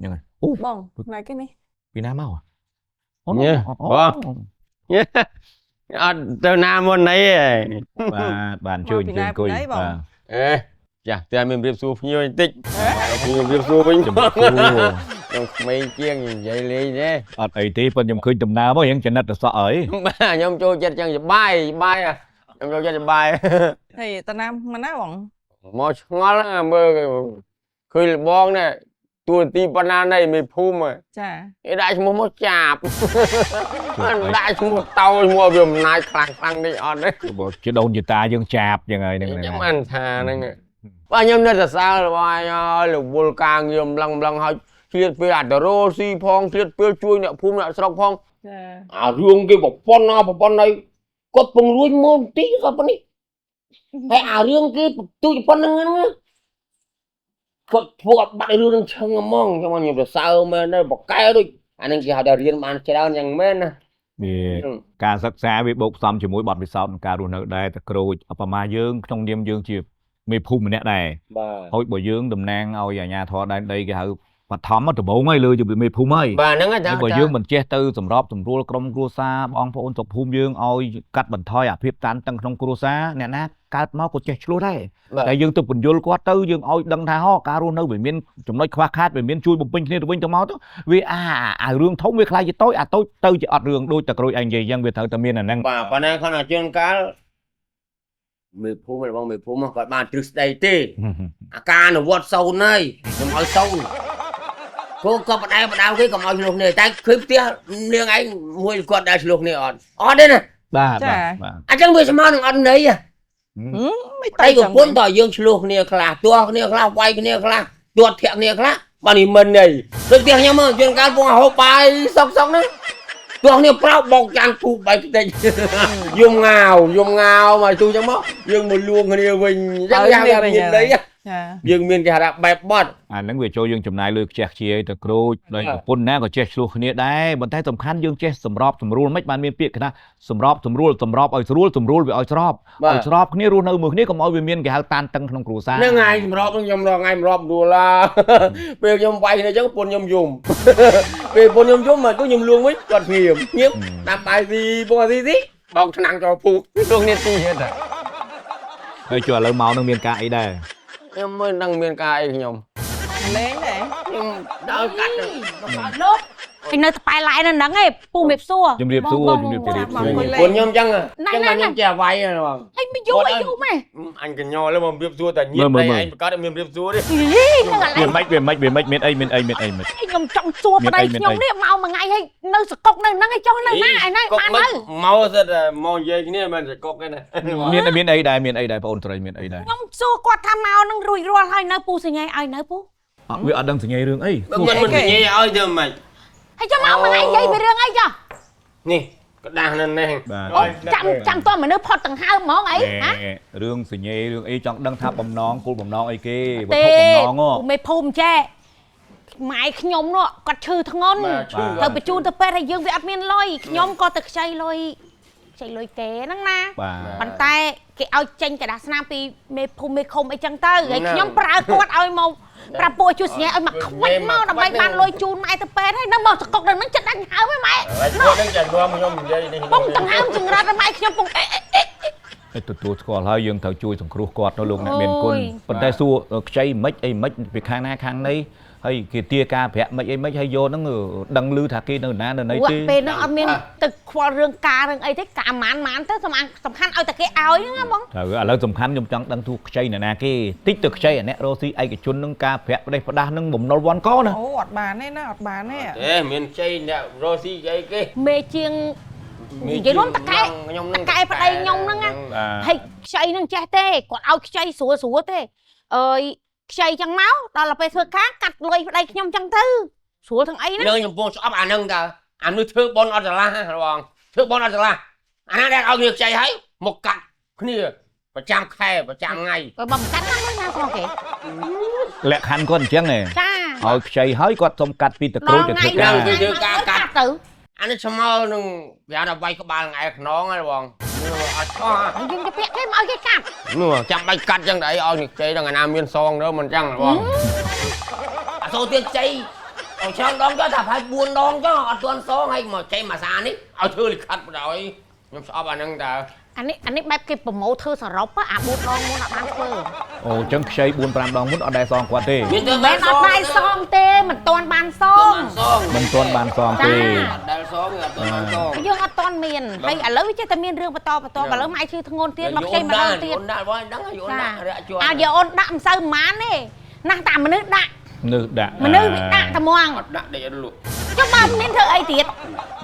ยังไงបងណៃគេនេះពីណាមកញ៉េបងញ៉េអត់ទៅណាមុនអីបានជួយជើងអង្គុយបាទអេចាស់តែមានរៀបសួរភ្ញៀវបន្តិចខ្ញុំរៀបសួរវិញខ្ញុំក្មេងជាងនិយាយលេងទេអត់អីទេប៉ុន្តែខ្ញុំឃើញដំណើរមករៀងចំណិតទៅសក់អីបាទខ្ញុំចូលចិត្តចឹងបាយខ្ញុំចូលចិត្តបាយហើយតាណាមកណាបងមកឆ្ងល់មើលឃើញបងនេះទួនាទីប៉ុណ្ណាណៃមេភូមិចាគេដាក់ឈ្មោះមកចាប់មិនដាក់ឈ្មោះតោឈ្មោះវាអំណាចខ្លាំងនេះអត់ទេបើជាដូនជាតាយើងចាប់យ៉ាងហើយហ្នឹងខ្ញុំមិនថាហ្នឹងបាទខ្ញុំនៅសរសើររបស់ឲ្យរវល់ការងារម្លឹងហើយឃ្លាតពេលអត់ទៅរស់ស៊ីផងឃ្លាតពេលជួយអ្នកភូមិអ្នកស្រុកផងចាអារឿងគេប្រព័ន្ធអីគាត់ពង្រួញមកបន្តិចគាត់ប៉ុណ្នេះហើយអារឿងគេទូចប៉ុណ្្នឹងគាត់ធ្វើអត់បាត់រឿងនឹងឆឹងហ្មងខ្ញុំសរសើរមែនទេបកែដូចអានឹងគេហៅថារៀនបានច្រើនយ៉ាងមែនណាវាការសិក្សាវាបូកផ្សំជាមួយបទពិសោធន៍ក្នុងការរស់នៅដែរតែក្រូចប្រមាយើងក្នុងនាមយើងជាមេភូមិម្នាក់ដែរហើយបើយើងតំណាងឲ្យអាជ្ញាធរដែនដីគេហៅបឋមដំបូងហើយលើជាមេភូមិហើយបាទហ្នឹងហើយបើយើងមិនចេះទៅសម្របសម្រួលក្រុមគ្រួសារបងប្អូនស្រុកភូមិយើងឲ្យកាត់បន្ថយអាភាពតានតឹងក្នុងគ្រួសារអ្នកណាកើតមកក៏ចេះឆ្លោះដែរតែយើងទៅបញ្យល់គាត់ទៅយើងឲ្យដឹងថាការរស់នៅវាមានចំណុចខ្វះខាតវាមានជួយបំពេញគ្នាទៅវិញទៅមកទៅវាអារឿងធំវាខ្លាយជាតូចអាតូចទៅជាអត់រឿងដូចតែក្រួយឯងនិយាយអញ្ចឹងវាត្រូវតែមានអាហ្នឹងបាទប៉ុន្តែគាត់ជួនកាលមេភូមិរបស់មេភូមិគាត់បានទ្រឹស្ដីទេអាការអនុវត្តសូនហើយខ្ញុំឲ្យសូនក៏បដៅគេកុំឲ្យឆ្លោះគ្នាតែឃើញផ្ទះនាងឯងមួយគាត់ដែលឆ្លោះគ្នាអត់ទេណាបាទអញ្ចឹងវាស្មើនឹងអត់ន័យមិនតែប្រពន្ធតើយើងឆ្លោះគ្នាខ្លះទាស់គ្នាខ្លះវាយគ្នាខ្លះទាត់ធាក់គ្នាខ្លះបាននេះមិនន័យដូចផ្ទះខ្ញុំជួនកាលពងហូបបាយសុកហ្នឹងទាស់គ្នាប្រោបបោកចានពូបាយផ្ទៃយំងាវមកទូចឹងមកយើងមកលួងគ្នាវិញអញ្ចឹងយ៉ាងមានន័យយើងមានគេហៅថាបែបបត់អាហ្នឹងវាចូលយើងចំណាយលុយខ្ជះខ្ជាយទៅក្រូចដោយប្រពន្ធណាក៏ចេះឆ្លោះគ្នាដែរប៉ុន្តែសំខាន់យើងចេះសម្របសម្រួលមិនបានមានពាក្យថាសម្របសម្រួលឲ្យស្រួលសម្រួលវាឲ្យស្របគ្នារស់នៅមួយគ្នាកុំឲ្យវាមានគេហៅតានតឹងក្នុងគ្រួសារហ្នឹងហើយសម្របខ្ញុំរងថ្ងៃសម្របដួលពេលខ្ញុំវាយគ្នាអញ្ចឹងប្រពន្ធខ្ញុំយំពេលប្រពន្ធខ្ញុំយំមកទៅខ្ញុំលួងវិញគាត់ងៀមដាំបាយស៊ីពងអាស៊ីបោកឆ្នាំងចូលពូលួងនេះទីហេតុហើយជួឥឡូវមកនឹងមានការអីដែរខ្ញុំមិនដឹងមានការអីខ្ញុំលេងដែរខ្ញុំដល់កាត់លោកឯនៅស្បែឡាយនៅហ្នឹងឯងពូមេផ្សួរជំរាបសួរគុណខ្ញុំចឹងខ្ញុំចេះវាយហ្នឹងបងឯងមិនយូរម៉េចអញកញ្ញល់លើមករៀបសួរតែញៀនតែឯងប្រកាសតែមានរៀបសួរទេវាមិនមានអីខ្ញុំចង់សួរប្តីខ្ញុំនេះមកមួយថ្ងៃហើយនៅសកុកនៅហ្នឹងឯងចុះនៅណាឯណៃបានទៅមកសិតមកនិយាយគ្នាមិនសកុកទេណាមានអីដែរបងអូនស្រីមានអីដែរខ្ញុំសួរគាត់ថាមកនឹងរួចរាល់ហើយនៅពូសញ្ញេឲ្យនៅពូវាអត់ដឹងសញ្ញេរឿងអីមិនសញ្ញេឲ្យទៅមិនហើយចាំមកមួយថ្ងៃនិយាយពីរឿងអីចុះនេះក្តាស់នៅនេះចាំតមនុស្សផុតដង្ហើមហ្មងអីហ៎រឿងសញ្ញេរឿងអីចង់ដឹងថាបំណងគោលបំណងអីគេវត្ថុបំណងមេភូមិចេះម៉ែខ្ញុំនោះគាត់ឈឺធ្ងន់ទៅបញ្ជូនទៅពេទ្យហើយយើងវាអត់មានលុយខ្ញុំក៏ទៅខ្ចីលុយគេហ្នឹងណាប៉ុន្តែគេឲ្យចេញกระดาษស្នាមពីមេភូមិមេឃុំអីចឹងទៅហើយខ្ញុំប្រើគាត់ឲ្យមកប្រាប់ពួកជួយសញ្ញាឲ្យមកខ្វាច់មកដើម្បីបានលុយជូនម៉ែទៅពេទ្យហើយនៅមកសកុកដល់ហ្នឹងចិត្តដាច់ហើមហ៎ម៉ែគាត់នឹងចារួមខ្ញុំនិយាយនេះបងដង្ហើមចង្រត់ម៉ែខ្ញុំពងទទួលស្គាល់ហើយយើងត្រូវជួយសង្គ្រោះគាត់នៅលោកអ្នកមានគុណប៉ុន្តែសួរខ្ចីមិនអីមិនពីខាងណាខាងនេះហើយគេទាការប្រាក់មិនអីមិនហើយយកហ្នឹងដឹងឮថាគេនៅណានៅណីទេពេលហ្នឹងអត់មានទឹកខ្វល់រឿងការរឿងអីទេការម៉ានទៅសំខាន់ឲ្យតែគេឲ្យហ្នឹងបងត្រូវឥឡូវសំខាន់ខ្ញុំចង់ដឹងទូខ្ចីនៅណាគេតិចទៅខ្ចីអាអ្នករស់ស៊ីឯកជននឹងការប្រាក់ផ្ដេសផ្ដាស់នឹងបំណុលវ៉ាន់កណាអូអត់បានទេណាអត់បានទេទេមានខ្ចីអ្នករស់ស៊ីអីគេមេជាងនិយាយរួមតកែប្តីខ្ញុំហ្នឹងហើយខ្ចីហ្នឹងចេះទេគាត់ឲ្យខ្ចីស្រួលទេអើយខ្ចីចឹងមកដល់ពេលធ្វើការកាត់លុយប្តីខ្ញុំចឹងទៅស្រួលទាំងអីណាលើខ្ញុំពងស្អប់អាហ្នឹងតើអានេះធ្វើបនអត់ឆ្លាស់បងធ្វើបនអត់ឆ្លាស់អាណាដែលឲ្យគ្នាខ្ចីហើយមកកាត់គ្នាប្រចាំខែប្រចាំថ្ងៃក៏បំកាត់ណាស់ណាផងគេលក្ខខណ្ឌគាត់អញ្ចឹងឯងចាឲ្យខ្ចីហើយគាត់សុំកាត់ពីតក្រូចទៅធ្វើការកាត់ទៅអានេះស្មើនឹងវាថាវាយក្បាលថ្ងៃខ្នងហើយបងអត់ឆ្អល់យើងទៅពាក់គេមកឲ្យគេកាត់នោះចាំបាច់កាត់ចឹងតែអីឲ្យខ្ចីដល់ណាមានសងទៅមិនចឹងបងអត់ចូលទៀតខ្ចី เอาช่างดองcho thà phải buồn đong cho ở tuần số hay mà chạy mà xa níเอาชื่อลิขัดrồi nhưng sao bà nâng ta អានេះបែបគេប្រម៉ូទធ្វើសរុបអា4ដងមុនអត់បានធ្វើ អូចឹងខ្ចី 4-5 ដងមុនអត់ដែរសងគាត់ទេ មានទៅ មិនអត់ដែរសងទេមិនទាន់បានសង មិនទាន់បានសងទេ ដែលសងអត់បានសង យើងអត់ទាន់មានហើយឥឡូវវាចេះតែមានរឿងបន្តឥឡូវម៉ែឈឺធ្ងន់ទៀតមកខ្ចីម្ដងទៀត អូនដាក់បងដឹងហើយអូនដាក់រាក់ជាប់ អាយកអូនដាក់មិនសូវប៉ុន្មានទេណាស់តែមនុស្សដាក់ មនុស្សដាក់ មនុស្សវាដាក់តែហ្មង អត់ដាក់ដេកអត់លក់ ចុះបើមានធ្វើអីទៀត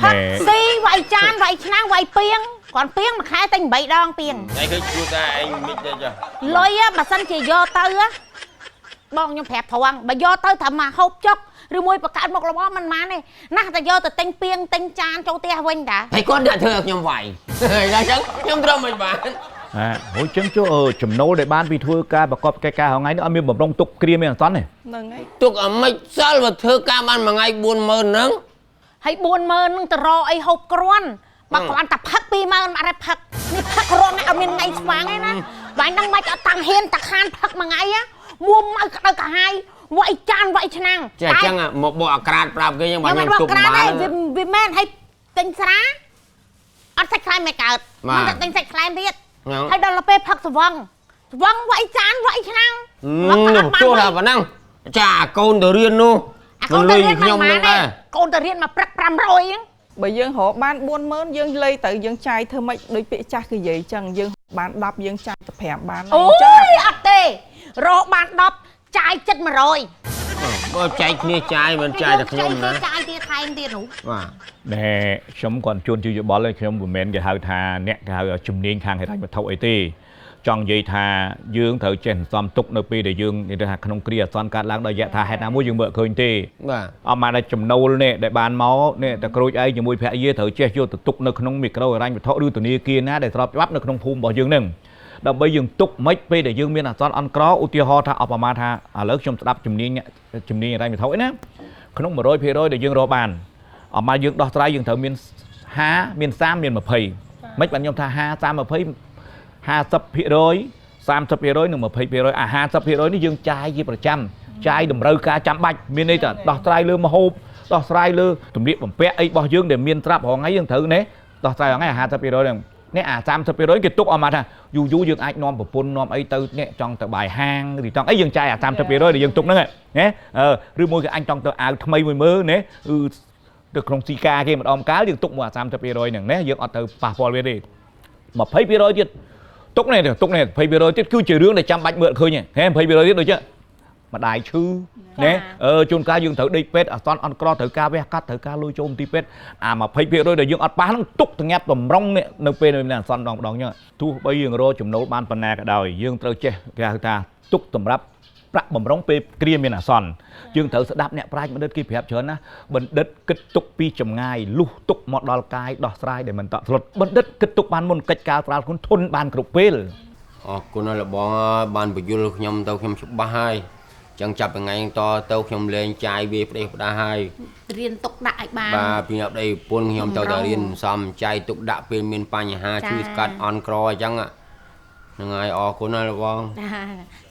ផឹកស៊ីវាយចានវាយឆ្នាំងវាយពីងគាត់ពីងមួយខែតែ8ដងពីង តែឃើញគ្រូតាឯងមិនទេចា លុយបើសិនជាយកទៅបងខ្ញុំប្រាប់ត្រង់បើយកទៅថាមកហូបចុកឬមួយបង្កើតមុខរបរមិនបានទេណាស់តែយកទៅទិញពីងទិញចានចូលផ្ទះវិញតា ហើយគាត់ដាក់ធ្វើឲ្យខ្ញុំវាយហើយអញ្ចឹងខ្ញុំត្រូវមិនបាន ហូចឹងចុះចំណូលដែលបានពីធ្វើការប្រកបកិច្ចការហងៃនេះអត់មានបំរុងទុកគ្រាមានអត់ទេ នឹងហើយ ទុកអាមិនសិលមកធ្វើការបានមួយថ្ងៃ 40000 ហ្នឹង ហើយ 40000ហ្នឹងទៅរកអីហូបគ្រាន់បើគ្រាន់តែផឹក 20000អត់ផឹកនេះផឹករងអត់មានថ្ងៃស្វាងទេណាបាញ់ហ្នឹងមិនអត់តាំងហ៊ានតាខានផឹកមួយថ្ងៃមួម៉ៅក្តៅកាហាយវាយចានវាយឆ្នាំង ចាអញ្ចឹងមកបកអាក្រាតប្រាប់គេអញ្ចឹងបើខ្ញុំទុកបាន វាមែនហើយទិញស្រាអត់សាច់ខ្លែងមិនកើតមិនទិញសាច់ខ្លែងទៀតហើយដល់ពេលផឹកស្វឹងវាយចានវាយឆ្នាំង ទោះថាប៉ុណ្ណឹងចាកូនទៅរៀននោះមិនលុយខ្ញុំនឹងដែរ កូនទៅរៀនមកព្រឹក500ហ្នឹង បើយើងរកបាន 40000 យើងលៃទៅយើងចាយធ្វើម៉េចដូចពាក្យចាស់គេនិយាយអញ្ចឹងយើងបាន 10 យើងចាយទៅ5បាន អូយអត់ទេរកបាន10ចាយចិត្ត100 បើចែកគ្នាចាយមិនចាយតែខ្ញុំណា ចាយទៀតថែមទៀតនោះ បាទ ដែលខ្ញុំគាត់ជួនជាយោបល់ឲ្យខ្ញុំមិនមែនគេហៅថាអ្នកគេហៅជំនាញខាងហេដ្ឋារចនាសម្ព័ន្ធអីទេចង់និយាយថាយើងត្រូវចេះសន្សំទុកនៅពេលដែលយើងនិយាយថាក្នុងគ្រាអាសន្នកើតឡើងដោយរយៈថាហេតុណាមួយយើងមើលឃើញទេ បាទ អត់បានតែចំណូលនេះដែលបានមកនេះតែក្រូចឯងជាមួយភរិយាត្រូវចេះយកទៅទុកនៅក្នុងមីក្រូហិរញ្ញវត្ថុឬធនាគារណាដែលស្របច្បាប់នៅក្នុងភូមិរបស់យើងនឹងដើម្បីយើងទុកមិនពេលដែលយើងមានអាសន្នអន់ក្រឧទាហរណ៍ថាអបប្រមាណថាឥឡូវខ្ញុំស្ដាប់ជំនាញហិរញ្ញវត្ថុឯណាក្នុង 100% ដែលយើងរកបានអត់មកយើងដោះស្រាយយើងត្រូវមាន50មាន30មាន20មិនបានខ្ញុំថា50 30% 50% និង 20% អា50% នេះយើងចាយជាប្រចាំចាយតម្រូវការចាំបាច់មានន័យថាដោះស្រាយលើម្ហូបដោះស្រាយលើទំនៀមបំពាក់អីរបស់យើងដែលមានត្រាប់រងថ្ងៃយើងត្រូវណែដោះស្រាយរងថ្ងៃ50% ហ្នឹងនេះអា30% គេទុកអត់មកថាយូរយើងអាចនាំប្រពន្ធនាំអីទៅអ្នកចង់ទៅបាយហាងឬចង់អីយើងចាយអា30% ដែលយើងទុកហ្នឹងណាឬមួយក៏អញចង់ទៅអាវថ្មីមួយមើលណាគឺទៅក្នុងស៊ីកាគេម្ដងកាលយើងទុកមកអា30% ហ្នឹងណាយើងអត់ទៅប៉ះពាល់វាទេ 20% ទៀតទុកនេះ 20% ទៀតគឺជារឿងដែលចាំបាច់មើលឃើញហ៎ 20% ទៀតដូចចឹងម្ដាយឈឺណាជួនកាលយើងត្រូវដេកពេទ្យអាសន្នអន់ក្រត្រូវការវះកាត់ត្រូវការលុយចូលមន្ទីរពេទ្យអា 20% ដែលយើងអត់ប៉ះហ្នឹងទុកទាំងញាប់តម្រុងនេះនៅពេលមានអាសន្នម្ដងចឹងទោះបីយើងរកចំណូលបានប៉ុណ្ណាក៏ដោយយើងត្រូវចេះគេហៅថាទុកសម្រាប់ប្រាក់បំរុងពេលគ្រាមានអាសន្នយើងត្រូវស្ដាប់អ្នកប្រាជ្ញបណ្ឌិតគេប្រាប់ច្រើនណាបណ្ឌិតគិតទុកពីចម្ងាយលុះទុកមកដល់កាយដោះស្រាយដែលមិនតក់ស្លុតបណ្ឌិតគិតទុកបានមុនកិច្ចការស្រាលខ្លួនធន់បានគ្រប់ពេល អរគុណលោកបងបានបញ្យល់ខ្ញុំទៅខ្ញុំច្បាស់ហើយចឹងចាប់ថ្ងៃតទៅខ្ញុំលេងចាយវាផ្ដេសផ្ដាស់ហើយ រៀនទុកដាក់ឲ្យបាន បាទពីអបដីប្រពន្ធខ្ញុំទៅតែរៀនសំចាយទុកដាក់ពេលមានបញ្ហាឈឺស្កាត់អន់ក្រអញ្ចឹងហ្នឹងហើយអរគុណណាលោកបង ច